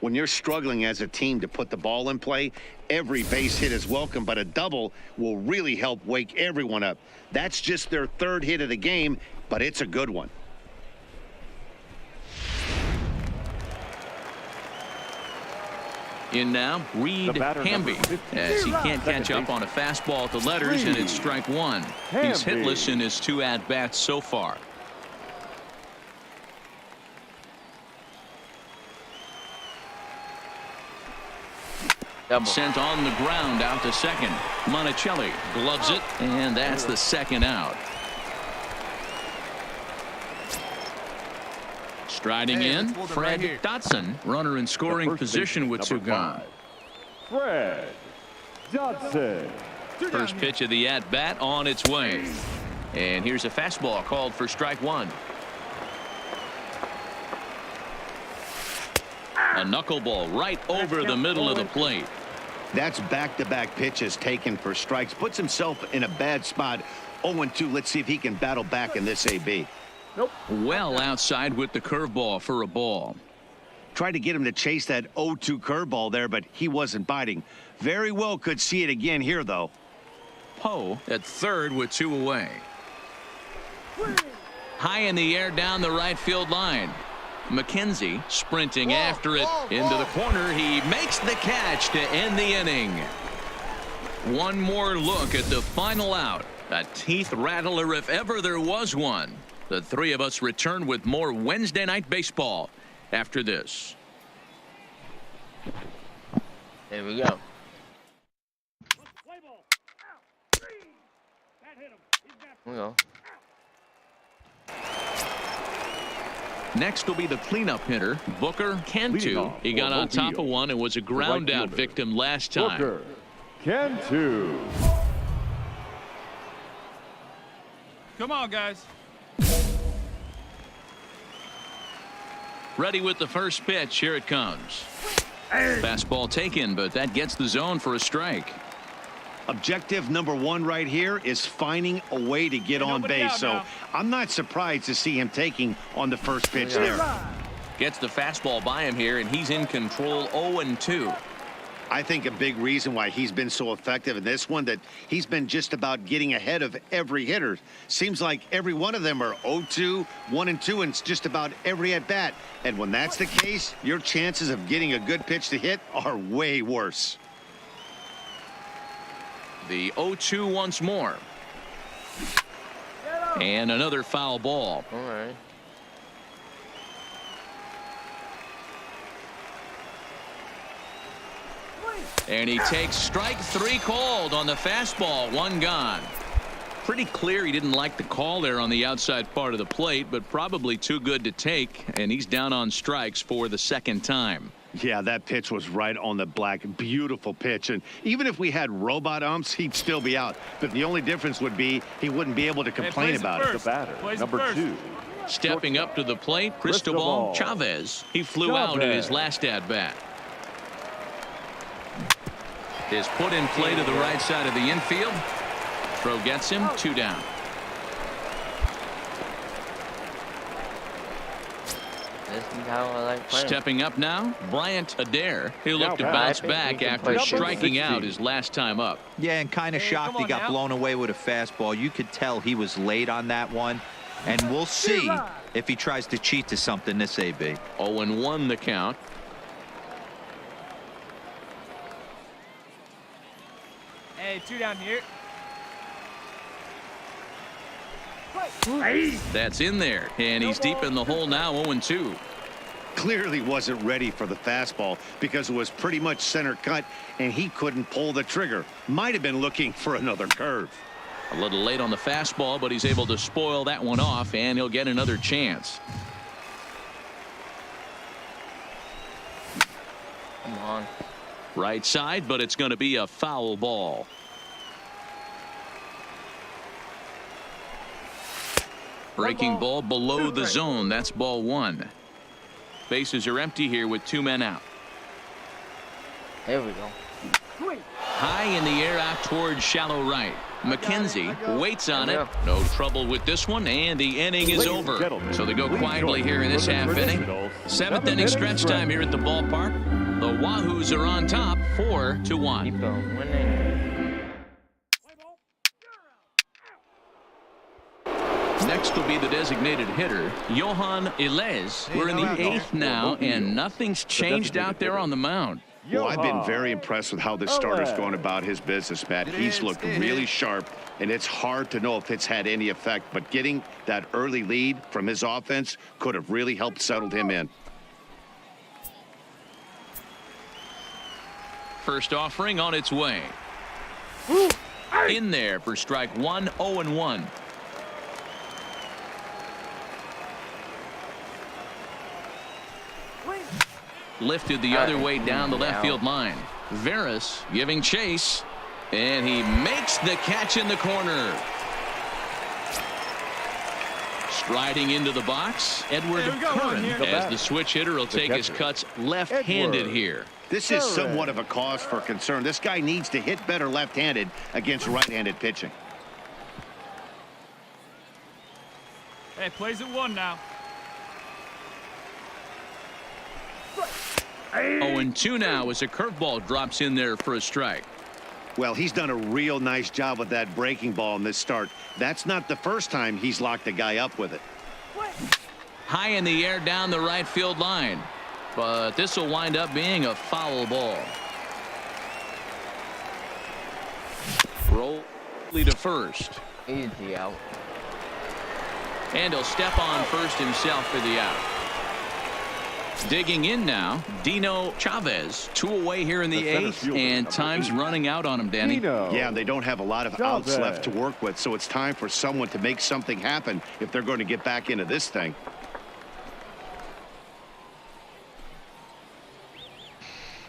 When you're struggling as a team to put the ball in play, every base hit is welcome, but a double will really help wake everyone up. That's just their 3rd hit of the game, but it's a good one. In now, Reed Hamby, as he can't catch up on a fastball at the letters, and it's strike one. He's hitless in his 2 at-bats so far. Sent on the ground out to second. Monticelli gloves it, and that's the 2nd out. Striding in, Fred Dodson, runner in scoring position with 2 gone. Fred Dodson. First pitch of the at-bat on its way. And here's a fastball called for strike one. A knuckleball right over the middle of the plate. That's back-to-back pitches taken for strikes. Puts himself in a bad spot. 0-2. Let's see if he can battle back in this AB. Well outside with the curveball for a ball. Tried to get him to chase that 0-2 curveball there, but he wasn't biting. Very well could see it again here, though. Poe at third with 2 away. High in the air down the right field line. McKenzie sprinting after it into the corner. He makes the catch to end the inning. One more look at the final out. A teeth rattler if ever there was one. The 3 of us return with more Wednesday Night Baseball after this. Here we go. Here we go. Next will be the cleanup hitter, Booker Cantu. He got on top of one and was a ground out victim last time. Booker Cantu. Come on, guys. Ready with the first pitch. Here it comes. Fastball taken, but that gets the zone for a strike. Objective number 1 right here is finding a way to get on base. So I'm not surprised to see him taking on the first pitch there. Gets the fastball by him here, and he's in control. 0-2. I think a big reason why he's been so effective in this one, that he's been just about getting ahead of every hitter. Seems like every one of them are 0-2, 1-2, and it's just about every at bat. And when that's the case, your chances of getting a good pitch to hit are way worse. The 0-2 once more. And another foul ball. All right. And he takes strike 3 called on the fastball. 1 gone. Pretty clear he didn't like the call there on the outside part of the plate, but probably too good to take, and he's down on strikes for the 2nd time. Yeah, that pitch was right on the black. Beautiful pitch. And even if we had robot umps, he'd still be out. But the only difference would be he wouldn't be able to complain about it. The batter, number 2. Stepping up to the plate, Cristobal Chavez. He flew out in his last at-bat. Is put in play to the right side of the infield. Throw gets him. 2 down. This is how I like playing. Stepping up now, Bryant Adair. He'll look to bounce back after striking out his last time up. Yeah, and kind of shocked he got blown away with a fastball. You could tell he was late on that one. And we'll see if he tries to cheat to something this AB. 0-1 the count. Hey, 2 down here. That's in there, and he's deep in the hole now. 0-2. Clearly wasn't ready for the fastball because it was pretty much center cut and he couldn't pull the trigger. Might have been looking for another curve. A little late on the fastball, but he's able to spoil that one off, and he'll get another chance. Come on. Right side, but it's going to be a foul ball. Breaking ball below the zone. That's ball 1. Bases are empty here with 2 men out. There we go. High in the air out towards shallow right. McKenzie waits on it. No trouble with this one, and the inning is over. So they go quietly here in this half inning. 7th inning stretch time here at the ballpark. The Wahoos are on top, 4-1. Keep on winning. Next will be the designated hitter, Johan Ilez. We're in the 8th now, and nothing's changed out there on the mound. Well, I've been very impressed with how this starter's going about his business, Matt. He's looked really sharp, and it's hard to know if it's had any effect, but getting that early lead from his offense could have really helped settle him in. First offering on its way. In there for strike one, 0-1. Lifted the other way down the left field line. Veras giving chase, and he makes the catch in the corner. Striding into the box, Edward Curran, as the switch hitter will take his cuts left-handed here. This is somewhat of a cause for concern. This guy needs to hit better left-handed against right-handed pitching. Hey, plays at 1 now. 0-2 now as a curveball drops in there for a strike. Well, he's done a real nice job with that breaking ball in this start. That's not the first time he's locked a guy up with it. High in the air down the right field line. But this will wind up being a foul ball. Roll to first. Easy out. And he'll step on first himself for the out. Digging in now, Dino Chavez. 2 away here in the 8th, and time's running out on him, Danny. Yeah, they don't have a lot of outs left to work with, so it's time for someone to make something happen if they're going to get back into this thing.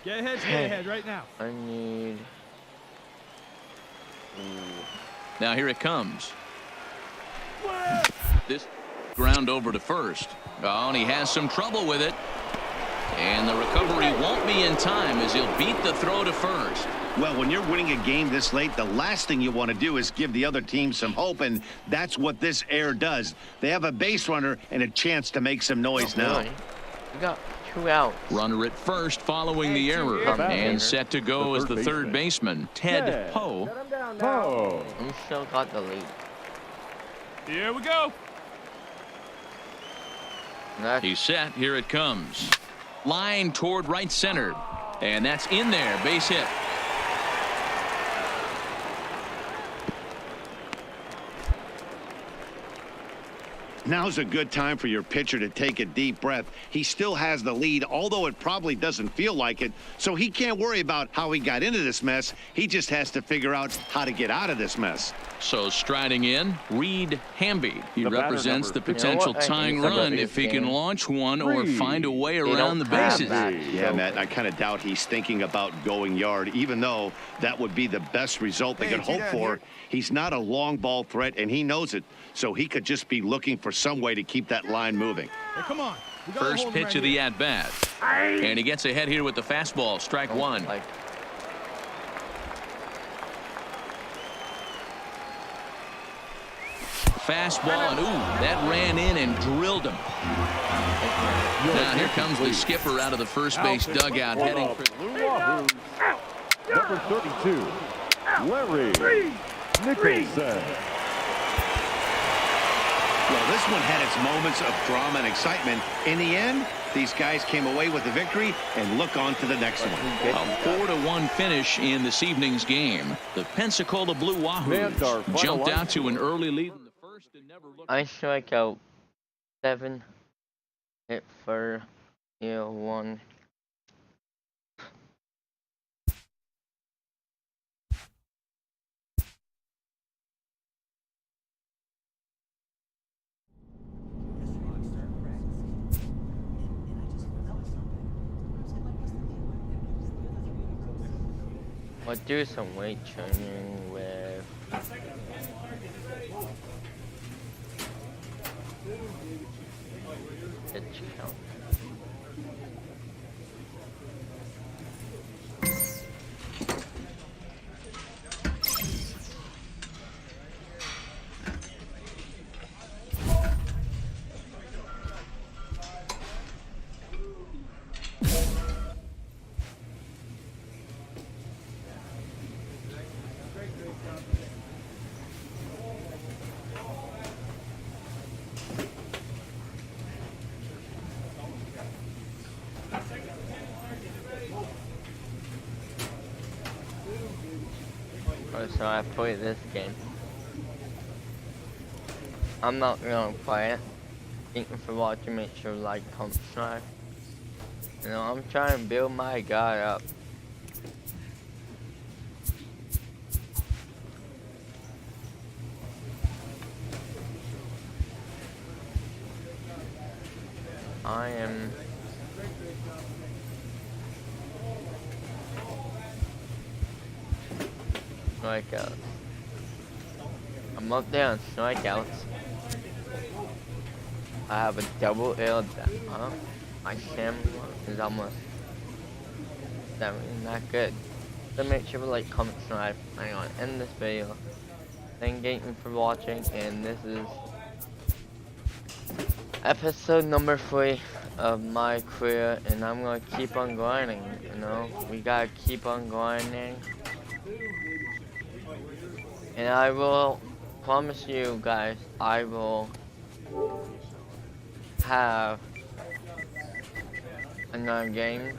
Get ahead right now. I need... Now here it comes. This ground over to first. Oh, and he has some trouble with it. And the recovery won't be in time as he'll beat the throw to first. Well, when you're winning a game this late, the last thing you want to do is give the other team some hope, and that's what this error does. They have a base runner and a chance to make some noise now. You got 2 outs. Runner at first following the error. And set to go as the third baseman, Ted Poe. We still got the lead. Here we go. He's set. Here it comes. Line toward right center. And that's in there. Base hit. Now's a good time for your pitcher to take a deep breath. He still has the lead, although it probably doesn't feel like it. So he can't worry about how he got into this mess. He just has to figure out how to get out of this mess. So striding in, Reed Hamby. He represents the potential tying run if he can launch one or find a way around the bases. Yeah, Matt, I kind of doubt he's thinking about going yard, even though that would be the best result they could hope for. He's not a long ball threat, and he knows it. So he could just be looking for some way to keep that line moving. Hey, come on. First pitch of the at-bat. And he gets ahead here with the fastball. Strike one. Fastball, and that ran in and drilled him. Now here comes the skipper out of the first base dugout heading for number 32, Larry Nicholson. Well, this one had its moments of drama and excitement. In the end, these guys came away with the victory and look on to the next one. A 4-1 finish in this evening's game. The Pensacola Blue Wahoos jumped out to an early lead in the first and never looked. I strike out 7, hit for 1. I'll do some weight training with pitch count. So I play this game. I'm not gonna play it. Thank you for watching. Make sure to like, comment, subscribe. You know, I'm trying to build my guy up. I am strikeouts. I'm up there on strikeouts. I have a double L. My camera is almost not good. So make sure to like, comment, subscribe. I'm gonna end this video. Thank you for watching, and this is episode number 3 of my career, and I'm gonna keep on grinding. You know, we gotta keep on grinding, and I will promise you guys, I will have another game.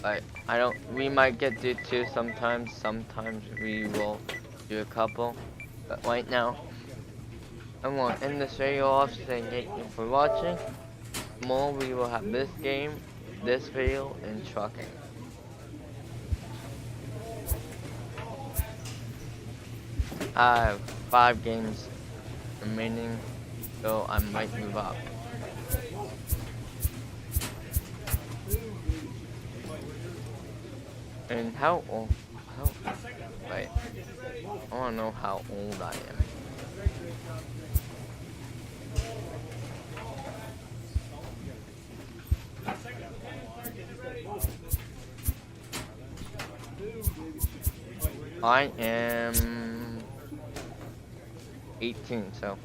But we might get to 2 sometimes. Sometimes we will do a couple. But right now, I'm going to end this video off saying thank you for watching. More, we will have this game, this video, and trucking. I have 5 games remaining, so I might move up. And wait, I wanna know how old I am. I am 18, so.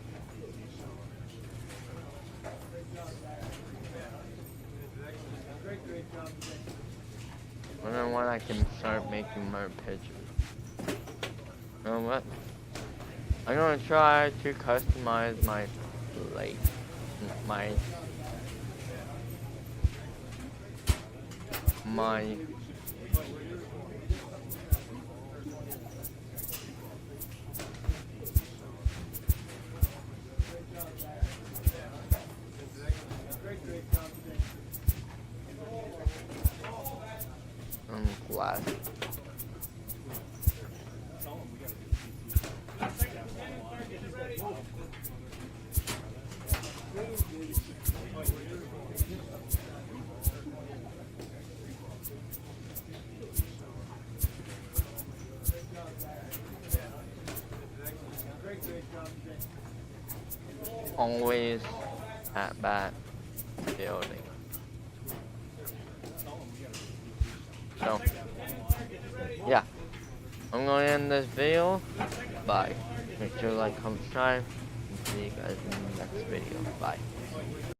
I don't know when I can start making more pictures. You know what? I'm gonna try to customize my plate. My glass. Always at bat building. So, yeah, I'm going to end this video. Bye. Make sure to like, comment, subscribe, and see you guys in the next video. Bye.